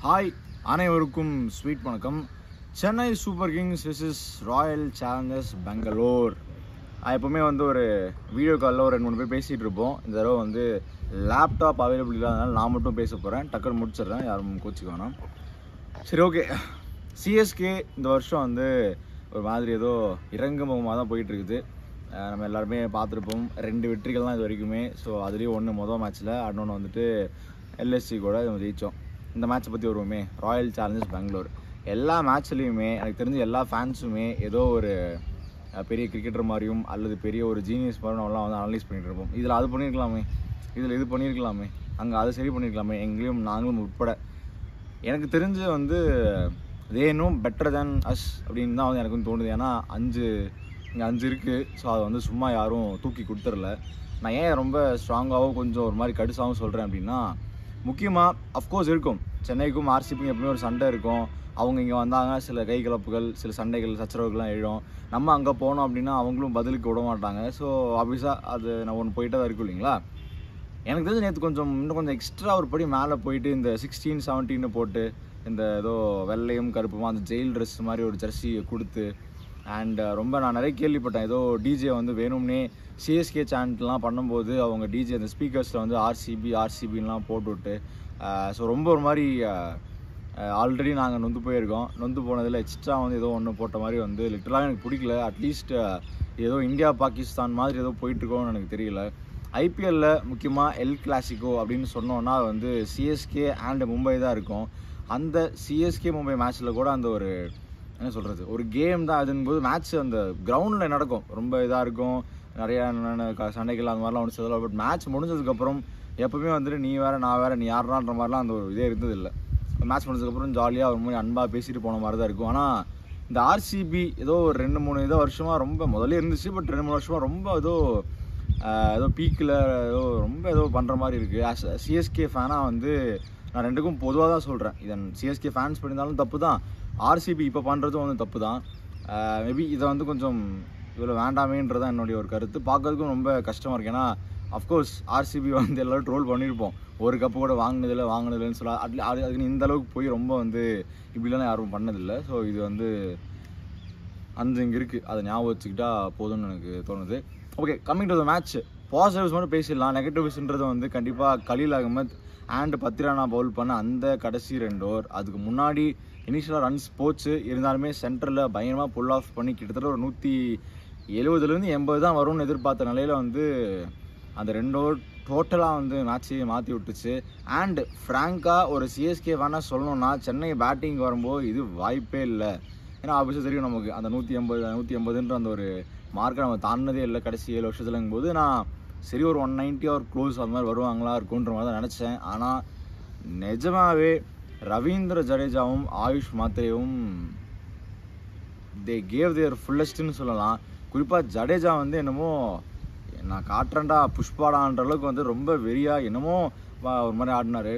Hi அனைவருக்கும் sweet வணக்கம். Chennai super kings versus royal challengers Bangalore. எப்போவுமே ஒரு வீடியோ காலில் ஒரு 2-3 பேர் பேசிகிட்டு இருப்போம். இந்த தடவை லேப்டாப் அவைலபிள் இல்லாதனால நான் மட்டும் பேச போகிறேன். டக்குன்னு முடிச்சிடுறேன், யாரும் கோச்சிக்க வேணாம். சரி, ஓகே. சிஎஸ்கே இந்த வருஷம் ஒரு மாதிரி ஏதோ இறங்கு முகமாக தான் போயிட்டுருக்குது. நம்ம எல்லாருமே பார்த்துருப்போம். 2 வெற்றிகள் தான் இது வரைக்குமே. ஸோ அதுலேயும் ஒன்று மொதல் மேட்ச்சில், இன்னொன்று எல்எஸ்சி கூட ஜெயித்தோம். இந்த மேட்ச்சை பற்றி வருவோமே, ராயல் சேலஞ்சர்ஸ் பெங்களூர். எல்லா மேட்ச்லேயுமே எனக்கு தெரிஞ்ச எல்லா ஃபேன்ஸுமே ஏதோ ஒரு பெரிய கிரிக்கெட்டர் மாதிரியும் அல்லது பெரிய ஒரு ஜீனியஸ் மாதிரி நம்மளாம் அனலைஸ் பண்ணிகிட்டு இருப்போம். இதில் அது பண்ணியிருக்கலாமே, இதில் இது பண்ணியிருக்கலாமே, அங்கே அதை சரி பண்ணியிருக்கலாமே, எங்களையும் நாங்களும் உட்பட. எனக்கு தெரிஞ்சு they know better than as அப்படின்னு தான் எனக்கு தோணுது. ஏன்னா இங்கே 5 இருக்குது. ஸோ அதை சும்மா யாரும் தூக்கி கொடுத்துடல. நான் ஏன் ரொம்ப ஸ்ட்ராங்காகவும் கொஞ்சம் ஒரு மாதிரி கடுசாகவும் சொல்கிறேன் அப்படின்னா, முக்கியமாக அஃப்கோர்ஸ் இருக்கும், சென்னைக்கும் ஆர்சிபிக்கும் எப்பவுமே ஒரு சண்டை இருக்கும். அவங்க இங்கே வந்தாங்க, சில கை கலப்புகள், சில சண்டைகள், சச்சரவுகள்லாம் எழும். நம்ம அங்கே போனோம் அப்படின்னா அவங்களும் பதிலுக்கு விட மாட்டாங்க. ஸோ ஆப்வியஸாக அது நான் ஒன்று போயிட்டு தான் இருக்கும் இல்லைங்களா. எனக்கு தெரிஞ்சு நேற்று இன்னும் கொஞ்சம் எக்ஸ்ட்ரா ஒரு படி மேலே போயிட்டு இந்த 16-17 போட்டு இந்த ஏதோ வெள்ளையும் கருப்புமா அந்த ஜெயில் ட்ரெஸ் மாதிரி ஒரு ஜெர்சியை கொடுத்து ரொம்ப நான் நிறைய கேள்விப்பட்டேன். ஏதோ டிஜே வேணும்னே சிஎஸ்கே சேனல்லாம் பண்ணும்போது அவங்க டிஜே அந்த ஸ்பீக்கர்ஸில் ஆர்சிபின்லாம் போட்டுவிட்டு ஸோ ரொம்ப ஒரு மாதிரி ஆல்ரெடி நாங்கள் நொந்து போயிருக்கோம். நொந்து போனதில் எக்ஸ்ட்ரா ஏதோ ஒன்று போட்ட மாதிரி லிட்டரலாக எனக்கு பிடிக்கல. அட்லீஸ்ட் ஏதோ இந்தியா பாகிஸ்தான் மாதிரி ஏதோ போயிட்டுருக்கோன்னு எனக்கு தெரியல. ஐபிஎல்லில் முக்கியமாக எல் கிளாசிக்கோ அப்படின்னு சொன்னோன்னா சிஎஸ்கே அண்ட் மும்பை தான் இருக்கும். அந்த சிஎஸ்கே மும்பை மேட்ச்சில் கூட ஒரு என்ன சொல்கிறது, ஒரு கேம் தான் அதுங்கும்போது மேட்ச் அந்த கிரவுண்டில் நடக்கும், ரொம்ப இதாக இருக்கும், நிறையா சண்டைகள் அந்த மாதிரிலாம் சொல்லலாம். பட் மேட்ச் முடிஞ்சதுக்கப்புறம் எப்போவுமே நீ வேறு நான் வேறு நீ யாருன்ற மாதிரிலாம் அந்த ஒரு இதே இருந்ததில்லை. மேட்ச் முடிஞ்சதுக்கப்புறம் ஜாலியாக ஒரு மாதிரி அன்பாக பேசிட்டு போன மாதிரி தான் இருக்கும். ஆனால் இந்த ஆர்சிபி ஏதோ ஒரு 2-3 வருஷமாக ரொம்ப முதலே இருந்துச்சு. பட் 2-3 வருஷமாக ரொம்ப ஏதோ பீக்கில் ஏதோ பண்ணுற மாதிரி இருக்குது. சிஎஸ்கே ஃபேனாக நான் ரெண்டுக்கும் பொதுவாக தான் சொல்கிறேன். இதன் சிஎஸ்கே ஃபேன்ஸ் பண்ணியிருந்தாலும் தப்பு தான், ஆர்சிபி இப்போ பண்ணுறதும் தப்பு தான். மேபி இதை கொஞ்சம் இவ்வளோ வேண்டாமேன்றதான் என்னுடைய ஒரு கருத்து. பார்க்கறதுக்கும் ரொம்ப கஷ்டமாக இருக்குது. ஏன்னா அஃப்கோர்ஸ் ஆர்சிபி எல்லோரும் ட்ரோல் பண்ணியிருப்போம், ஒரு கப்பு கூட வாங்கினதில்லைன்னு சொல்ல. அதுக்கு இந்த அளவுக்கு போய் ரொம்ப இப்படிலாம் யாரும் பண்ணதில்லை. ஸோ இது இங்கே இருக்குது, அதை ஞாபகம் வச்சுக்கிட்டா போதும்னு எனக்கு தோணுது. Okay, coming to the match. Positives மட்டும் பேசிடலாம். நெகட்டிவ்ஸ்ன்றது கண்டிப்பாக கலீல் அகமத் அண்ட் பத்திரானா பவுல் பண்ண அந்த கடைசி 2 ஓவர், அதுக்கு முன்னாடி இனிஷியலாக ரன்ஸ் போச்சு. இருந்தாலுமே சென்டரில் பயங்கரமாக புல் ஆஃப் பண்ணி கிட்டத்தட்ட ஒரு 170-80 தான் வரும்னு எதிர்பார்த்த நிலையில் அந்த 2 ஓவர் டோட்டலாக மேட்சையை மாற்றி விட்டுச்சு. அண்ட் ஃப்ராங்காக ஒரு சிஎஸ்கே வேணால் சொல்லணும்னா, சென்னை பேட்டிங் வரும்போது இது வாய்ப்பே இல்லை. ஏன்னா ஆஃபீஸாக தெரியும் நமக்கு அந்த 180-180ன்ற அந்த ஒரு மார்க்கை நம்ம தாண்டினதே இல்லை கடைசி 7 வருஷத்துலங்கும் போது. நான் சரி ஒரு 190 ஒரு க்ளோஸ் அது மாதிரி வருவாங்களா இருக்குன்ற மாதிரி தான் நினச்சேன். ஆனால் நிஜமாகவே ரவீந்திர ஜடேஜாவும் ஆயுஷ் மாத்ரேவும் தே கேவ் தேர் ஃபுல்லஸ்ட்னு சொல்லலாம். குறிப்பாக ஜடேஜா என்னமோ நான் காட்டுறேன்டா புஷ்பாடான்ற அளவுக்கு ரொம்ப வெறியாக என்னமோ ஒரு மாதிரி ஆடினார்.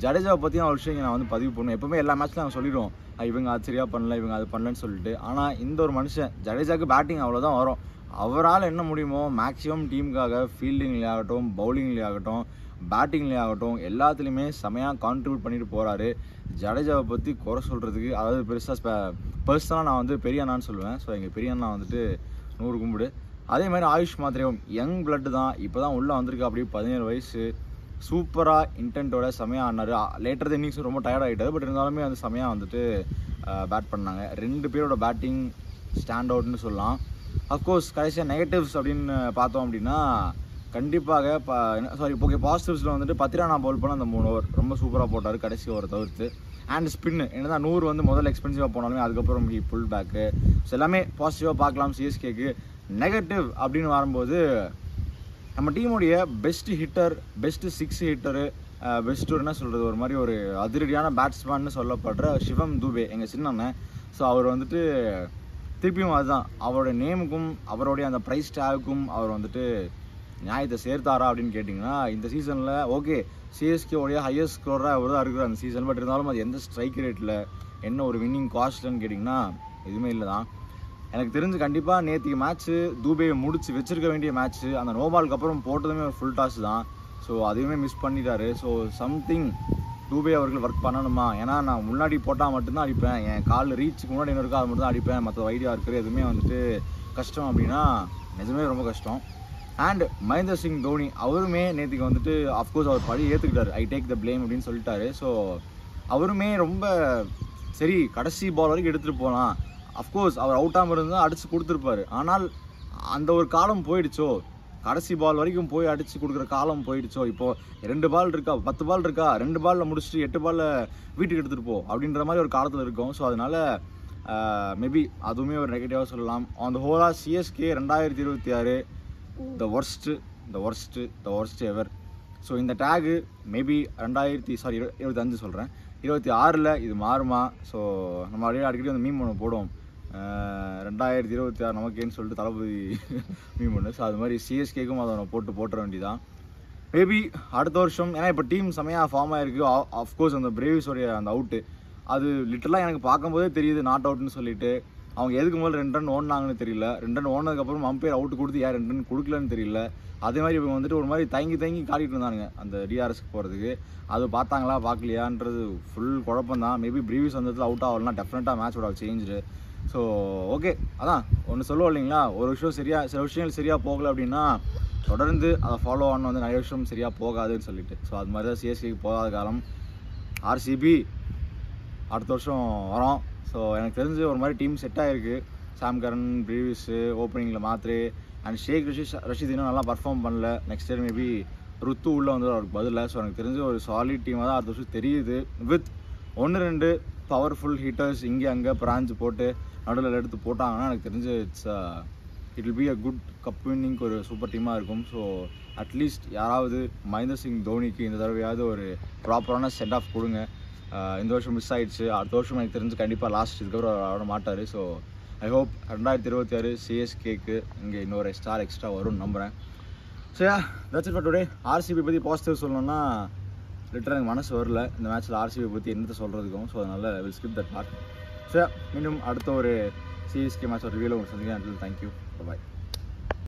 ஜடேஜாவை பற்றி ஒரு விஷயம் நான் பதிவு பண்ணுவேன். எப்போவுமே எல்லா மேட்ச்லையும் நாங்கள் சொல்லிடுவோம், இவங்க அது சரியாக பண்ணல, இவங்க அது பண்ணலன்னு சொல்லிட்டு. ஆனால் இந்த ஒரு மனுஷன் ஜடேஜாவுக்கு பேட்டிங் அவ்வளோதான் வரும். அவரால் என்ன முடியுமோ மேக்ஸிமம் டீமுக்காக ஃபீல்டிங்லேயே ஆகட்டும், பவுலிங்லேயே ஆகட்டும், பேட்டிங்லேயே ஆகட்டும், எல்லாத்துலேயுமே செமையாக கான்ட்ரிபியூட் பண்ணிட்டு போகிறாரு. ஜடேஜாவை பற்றி குறை சொல்கிறதுக்கு, அதாவது பர்சனலாக நான் பெரிய அண்ணான்னு சொல்லுவேன். ஸோ எங்கள் பெரிய அண்ணா 100 கும்பிடு. அதே மாதிரி ஆயுஷ் மாத்ரேவும் யங் பிளட்டு தான், இப்போ தான் உள்ளே வந்திருக்கு. அப்படியே 17 வயசு, சூப்பராக இன்டென்ட்டோட செமையாக ஆடினார். லேட்டர் இன்னிங்ஸ் ரொம்ப டயர்ட் ஆகிட்டார். பட் இருந்தாலுமே செமையாக பேட் பண்ணாங்க. 2 பேரோட பேட்டிங் ஸ்டாண்ட் அவுட்னு சொல்லலாம். அஃப்கோர்ஸ் கடைசியாக நெகட்டிவ்ஸ் அப்படின்னு பார்த்தோம் அப்படின்னா, கண்டிப்பாக ஓகே, பாசிட்டிவ்ஸில் பத்திரானா பவுல் பண்ண அந்த 3 ஓவர் ரொம்ப சூப்பராக போட்டார் கடைசி ஓவரை தவிர்த்து. அண்ட் ஸ்பின்னு என்ன 100 முதல்ல எக்ஸ்பென்சிவாக போனாலுமே அதுக்கப்புறம் புல் பேக்கு. ஸோ எல்லாமே பாசிட்டிவாக பார்க்கலாம் சிஎஸ்கேக்கு. நெகட்டிவ் அப்படின்னு வரும்போது, நம்ம டீமுடைய best hitter, best 6 hitter, best என்ன சொல்கிறது, ஒரு மாதிரி ஒரு அதிரடியான பேட்ஸ்மேன்னு சொல்லப்படுற சிவம் தூபே, எங்கள் சின்னண்ணன். ஸோ அவர் திருப்பியும் அதுதான், அவருடைய நேமுக்கும் அவருடைய அந்த ப்ரைஸ் டேகுக்கும் அவர் நியாயத்தை சேர்த்தாரா அப்படின்னு கேட்டிங்கன்னா, இந்த சீசனில் ஓகே சிஎஸ்கேவுடைய ஹையஸ்ட் ஸ்கோராக அவர் தான் இருக்கிற அந்த சீசன். பட் இருந்தாலும் அது எந்த ஸ்ட்ரைக் ரேட்டில், என்ன ஒரு வின்னிங் காஸ்ட்லன்னு கேட்டிங்கன்னா எதுவுமே இல்லை தான். எனக்கு தெரிஞ்சு கண்டிப்பாக நேற்றுக்கு மேட்ச்சு தூபேயை முடிச்சு வச்சிருக்க வேண்டிய மேட்ச்சு. அந்த நோபாலுக்கு அப்புறம் போட்டதுமே ஒரு ஃபுல் டாஸ் தான். ஸோ அதையுமே மிஸ் பண்ணிட்டாரு. ஸோ சம்திங் டூபே அவர்கள் ஒர்க் பண்ணணுமா, ஏன்னா நான் முன்னாடி போட்டால் மட்டும்தான் அடிப்பேன், என் கால் ரீச்சுக்கு முன்னாடி என்ன இருக்கோ அது மட்டும் தான் அடிப்பேன், மற்ற ஐடியா இருக்கிற எதுவுமே வந்துட்டு கஷ்டம் அப்படின்னா நிஜமே ரொம்ப கஷ்டம். அண்ட் மகேந்திர சிங் தோனி அவருமே நேற்றுக்கு வந்துட்டு அஃப்கோர்ஸ் அவர் படி ஏற்றுக்கிட்டார், ஐ டேக் த பிளேம் அப்படின்னு சொல்லிட்டாரு. ஸோ அவருமே ரொம்ப சரி கடைசி பால் வரைக்கும் எடுத்துகிட்டு போகலாம், அஃப்கோர்ஸ் அவர் அவுட்டாமல் இருந்தால் அடித்து கொடுத்துருப்பாரு, ஆனால் அந்த ஒரு காலம் போயிடுச்சோ, கடைசி பால் வரைக்கும் போய் அடித்து கொடுக்குற காலம் போயிடுச்சோ, இப்போது 2 பால் இருக்கா 10 பால் இருக்கா 2 பாலில் முடிச்சுட்டு 8 பாலில் வீட்டுக்கு எடுத்துகிட்டு போ அப்படின்ற மாதிரி ஒரு காலத்தில் இருக்கும். ஸோ அதனால் மேபி அதுவுமே ஒரு நெகட்டிவாக சொல்லலாம். ஆன் த ஹோலாக CSK 2026 the worst ever. So இந்த டேகு மேபி 25 சொல்கிறேன் 26 இது மாறுமா. ஸோ நம்ம அடிக்கடி வந்து மீம் ஒன்று போடுவோம், 2026 நமக்கேன்னு சொல்லிட்டு தளபதி மீம் ஒன்று. ஸோ அது மாதிரி சிஎஸ்கேக்கும் அதை ஒன்று போட்டுற வேண்டியதான். மேபி அடுத்த வருஷம், ஏன்னா இப்போ டீம் செமையாக ஃபார்ம் ஆகிருக்கு. ஆஃப்கோர்ஸ் அந்த பிரேவிஸோடைய அந்த அவுட்டு அது லிட்டரலாக எனக்கு பார்க்கும்போதே தெரியுது நாட் அவுட்னு சொல்லிட்டு. அவங்க எதுக்கு முதல்ல 2 ரன் ஓடினாங்கன்னு தெரியல, 2 ரன் ஓடினதுக்கப்புறம் அம்பையர் அவுட்டு கொடுத்து யார் 2 ரன் கொடுக்கலன்னு தெரியல. அதே மாதிரி இவங்க வந்துட்டு ஒரு மாதிரி தயங்கி காட்டிகிட்டு இருந்தானுங்க அந்த டிஆர்எஸ்க்கு போகிறதுக்கு. அது பார்த்தாங்களா பார்க்கலையான்றது ஃபுல் குழப்பம் தான். மேபி பிரீவிஸ் வந்ததில் அவுட் ஆகலாம், டெஃபினட்டாக மேட்ச் ஓட சேஞ்சு. ஸோ ஓகே, அதான் ஒன்று சொல்லுவோம் இல்லைங்களா, ஒரு விஷயம் சில விஷயங்கள் சரியாக போகலை அப்படின்னா தொடர்ந்து அதை ஃபாலோ ஆன வந்து நிறைய விஷயம் சரியாக போகாதுன்னு சொல்லிட்டு. ஸோ அது மாதிரி தான் சிஎஸ்கேக்கு போகாத காலம். ஆர்சிபி அடுத்த வருஷம் வரோம். ஸோ எனக்கு தெரிஞ்சு ஒரு மாதிரி டீம் செட் ஆகிருக்கு. சாம் கரன், பிரீவிஸு ஓப்பனிங்கில் மாத்ரே அண்ட் ஷேக் ரஷீத் இன்னும் நல்லா பர்ஃபார்ம் பண்ணல. நெக்ஸ்ட் இயர் மேபி ருத்து உள்ளே வந்து அவருக்கு பதில். ஸோ எனக்கு தெரிஞ்சு ஒரு சாலிட் டீமாக தான் அடுத்த வருஷம் தெரியுது. வித் 1-2 பவர்ஃபுல் ஹீட்டர்ஸ் இங்கே அங்கே பிரான்ச் போட்டு நடுவில் எடுத்து போட்டாங்கன்னா எனக்கு தெரிஞ்சு it will be a good cup winning ஒரு சூப்பர் டீமாக இருக்கும். ஸோ அட்லீஸ்ட் யாராவது மகேந்திர சிங் தோனிக்கு இந்த தடவையாவது ஒரு ப்ராப்பரான சென்ட் ஆஃப் கொடுங்க. இந்த வருஷம் மிஸ் ஆகிடுச்சு, அடுத்த வருஷம் எனக்கு தெரிஞ்சு கண்டிப்பாக லாஸ்ட் இதுக்கப்புறம் ஆட மாட்டார். ஸோ ஐ ஹோப் 2026 சிஎஸ்கேக்கு இங்கே இன்னொரு ஸ்டார் எக்ஸ்ட்ரா வரும்னு நம்புகிறேன். So that's it for today. RCB பற்றி பாசிட்டிவ் சொல்லணும்னா லிட்டராக எனக்கு மனசு வரல இந்த மேட்ச்சில் ஆர்சிபி பற்றி என்னத்தை சொல்கிறதுக்கும். ஸோ அதனால் will skip that part. So மீண்டும் அடுத்த ஒரு சிஎஸ்கே மேட்ச் ஒரு ரிவியூவில் உங்களுக்கு சந்திக்கிறேன். தேங்க்யூ, பாய்.